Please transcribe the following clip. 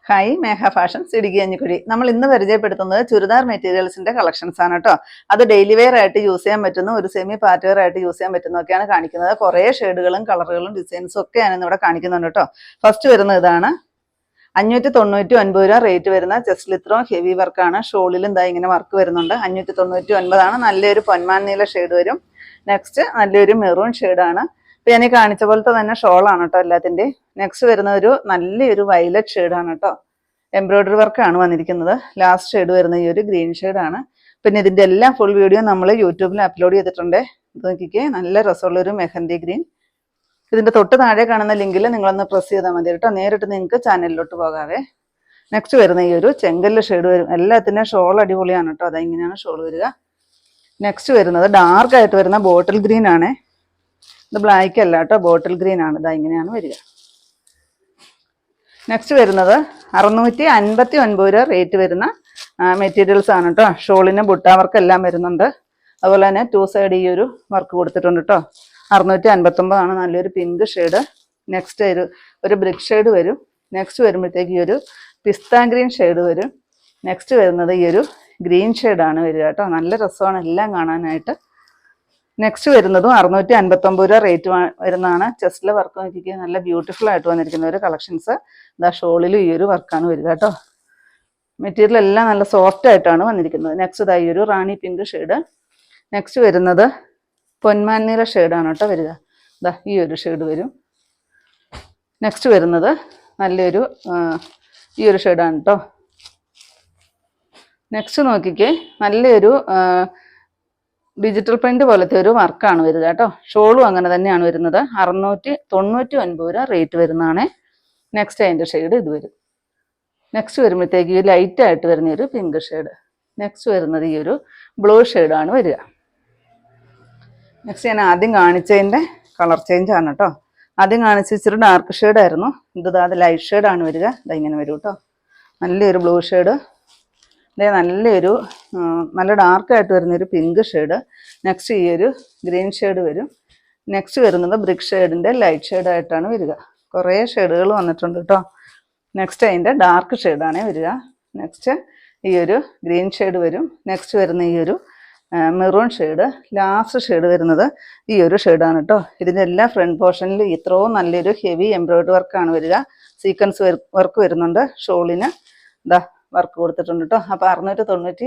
Hi മേഘ fashions Idukki അഞ്ഞിക്കുഴി. നമ്മൾ ഇന്ന് പരിചയപ്പെടുത്തുന്നത് ചുരിദാർ മെറ്റീരിയൽസിന്റെ കളക്ഷൻസ് ആണ് കേട്ടോ. അത് ഡെയിലി വെയർ ആയിട്ട് യൂസ് ചെയ്യാൻ പറ്റുന്ന ഒരു സെമി പാർട്ടി വെയർ ആയിട്ട് യൂസ് ചെയ്യാൻ പറ്റുന്നതൊക്കെയാണ് കാണിക്കുന്നത്. കുറേ ഷെയ്ഡുകളും കളറുകളും ഡിസൈൻസും ഒക്കെയാണ് ഇന്നിവിടെ കാണിക്കുന്നുണ്ട് കേട്ടോ. ഫസ്റ്റ് വരുന്നത് ഇതാണ്. 599 രൂപ റേറ്റ് വരുന്ന ചെസ്റ്റ് ഇത്രയും ഹെവി വർക്കാണ്. ഷോളിലും ഇതാ ഇങ്ങനെ വർക്ക് വരുന്നുണ്ട്. 599 നല്ലൊരു പൊന്മാൻ നീല ഷെയ്ഡ് വരും. നെക്സ്റ്റ് നല്ലൊരു മെറൂൺ ഷെയ്ഡാണ്. ഇപ്പൊ ഞാൻ കാണിച്ച പോലത്തെ തന്നെ ഷോളാണ് കേട്ടോ എല്ലാത്തിൻ്റെ. നെക്സ്റ്റ് വരുന്ന ഒരു നല്ലൊരു വയലറ്റ് ഷെയ്ഡാണ് കേട്ടോ. എംബ്രോയിഡറി വർക്കാണ് വന്നിരിക്കുന്നത്. ലാസ്റ്റ് ഷെയ്ഡ് വരുന്ന ഈ ഒരു ഗ്രീൻ ഷെയ്ഡാണ്. പിന്നെ ഇതിൻ്റെ എല്ലാം ഫുൾ വീഡിയോ നമ്മൾ യൂട്യൂബിൽ അപ്ലോഡ് ചെയ്തിട്ടുണ്ട്. ഇത് നോക്കിക്കേ, നല്ല രസമുള്ളൊരു മെഹന്തി ഗ്രീൻ. ഇതിൻ്റെ തൊട്ട് താഴെ കാണുന്ന ലിങ്കിൽ നിങ്ങളൊന്ന് പ്രസ് ചെയ്താൽ മതി കേട്ടോ. നേരിട്ട് നിങ്ങൾക്ക് ചാനലിലോട്ട് പോകാവേ. നെക്സ്റ്റ് വരുന്ന ഈ ഒരു ചെങ്കല്ല് ഷെയ്ഡ് വരും. എല്ലാത്തിനും ഷോൾ അടിപൊളിയാണ് കേട്ടോ. അതെങ്ങനെയാണ് ഷോൾ വരിക. നെക്സ്റ്റ് വരുന്നത് ഡാർക്ക് ആയിട്ട് വരുന്ന ബോട്ടിൽ ഗ്രീൻ ആണ്. ഇത് ബ്ലാക്ക് അല്ല കേട്ടോ, ബോട്ടിൽ ഗ്രീൻ ആണ്. ഇതാ ഇങ്ങനെയാണ് വരിക. നെക്സ്റ്റ് വരുന്നത് 659 രൂപ റേറ്റ് വരുന്ന മെറ്റീരിയൽസ് ആണ് കേട്ടോ. ഷോളിന് ബുട്ട വർക്ക് എല്ലാം വരുന്നുണ്ട്. അതുപോലെ തന്നെ 2 സൈഡ് ഈ ഒരു വർക്ക് കൊടുത്തിട്ടുണ്ട് കേട്ടോ. 659 നല്ലൊരു പിങ്ക് ഷെയ്ഡ്. നെക്സ്റ്റ് ഒരു ബ്രിക്ക് ഷെയ്ഡ് വരും. നെക്സ്റ്റ് വരുമ്പോഴത്തേക്ക് ഈ ഒരു പിസ്ത ഗ്രീൻ ഷെയ്ഡ് വരും. നെക്സ്റ്റ് വരുന്നത് ഈ ഒരു ഗ്രീൻ ഷെയ്ഡാണ് വരിക കേട്ടോ. നല്ല രസമാണ് എല്ലാം കാണാനായിട്ട്. നെക്സ്റ്റ് വരുന്നതും 659 രൂപ റേറ്റ് വരുന്നതാണ്. ചെസ്റ്റിലെ വർക്ക് നോക്കിക്കുക, നല്ല ബ്യൂട്ടിഫുൾ ആയിട്ട് വന്നിരിക്കുന്ന ഒരു കളക്ഷൻസ്. ഇതാ ഷോളിലും ഈ ഒരു വർക്കാണ് വരിക കേട്ടോ. മെറ്റീരിയൽ എല്ലാം നല്ല സോഫ്റ്റ് ആയിട്ടാണ് വന്നിരിക്കുന്നത്. നെക്സ്റ്റ് ഇതാ ഈ ഒരു റാണി പിങ്ക് ഷെയ്ഡ്. നെക്സ്റ്റ് വരുന്നത് പൊന്മാൻ നീല ഷെയ്ഡാണ് കേട്ടോ വരിക. ഇതാ ഈ ഒരു ഷെയ്ഡ് വരും. നെക്സ്റ്റ് വരുന്നത് നല്ലൊരു ഈ ഒരു ഷെയ്ഡാണ് കേട്ടോ. നെക്സ്റ്റ് നോക്കിക്കേ, നല്ലൊരു ഡിജിറ്റൽ പ്രിന്റ് പോലത്തെ ഒരു വർക്കാണ് വരിക കേട്ടോ. ഷോളും അങ്ങനെ തന്നെയാണ് വരുന്നത്. 699 രൂപ റേറ്റ് വരുന്നതാണ്. നെക്സ്റ്റ് അതിൻ്റെ ഷെയ്ഡ് ഇത് വരും. നെക്സ്റ്റ് വരുമ്പോഴത്തേക്ക് ഈ ലൈറ്റ് ആയിട്ട് വരുന്ന ഒരു പിങ്ക് ഷെയ്ഡ്. നെക്സ്റ്റ് വരുന്നത് ഈ ഒരു ബ്ലൂ ഷെയ്ഡാണ് വരിക. നെക്സ്റ്റ് ഞാൻ ആദ്യം കാണിച്ചതിൻ്റെ കളർ ചേഞ്ച് ആണ് കേട്ടോ. ആദ്യം കാണിച്ച ഇച്ചിരി ഡാർക്ക് ഷെയ്ഡായിരുന്നു. അത് ലൈറ്റ് ഷെയ്ഡാണ് വരിക. ഇങ്ങനെ വരും കേട്ടോ. നല്ലൊരു ബ്ലൂ ഷെയ്ഡ്. നല്ലൊരു നല്ല ഡാർക്കായിട്ട് വരുന്നൊരു പിങ്ക് ഷെയ്ഡ്. നെക്സ്റ്റ് ഈ ഒരു ഗ്രീൻ ഷെയ്ഡ് വരും. നെക്സ്റ്റ് വരുന്നത് ബ്രിക്ക് ഷെയ്ഡിൻ്റെ ലൈറ്റ് ഷെയ്ഡായിട്ടാണ് വരിക. കുറേ ഷെയ്ഡുകൾ വന്നിട്ടുണ്ട് കേട്ടോ. നെക്സ്റ്റ് അതിൻ്റെ ഡാർക്ക് ഷെയ്ഡാണ് വരിക. നെക്സ്റ്റ് ഈ ഒരു ഗ്രീൻ ഷെയ്ഡ് വരും. നെക്സ്റ്റ് വരുന്ന ഈ ഒരു മെറൂൺ ഷെയ്ഡ്. ലാസ്റ്റ് ഷെയ്ഡ് വരുന്നത് ഈ ഒരു ഷെയ്ഡാണ് കേട്ടോ. ഇതിൻ്റെ എല്ലാ ഫ്രണ്ട് പോർഷനിൽ ഇത്രയും നല്ലൊരു ഹെവി എംബ്രോയിഡറി വർക്കാണ് വരിക. സീക്വൻസ് വർക്ക് വരുന്നുണ്ട്. ഷോളിന് ഇതാ വർക്ക് കൊടുത്തിട്ടുണ്ട് കേട്ടോ. അപ്പോൾ 699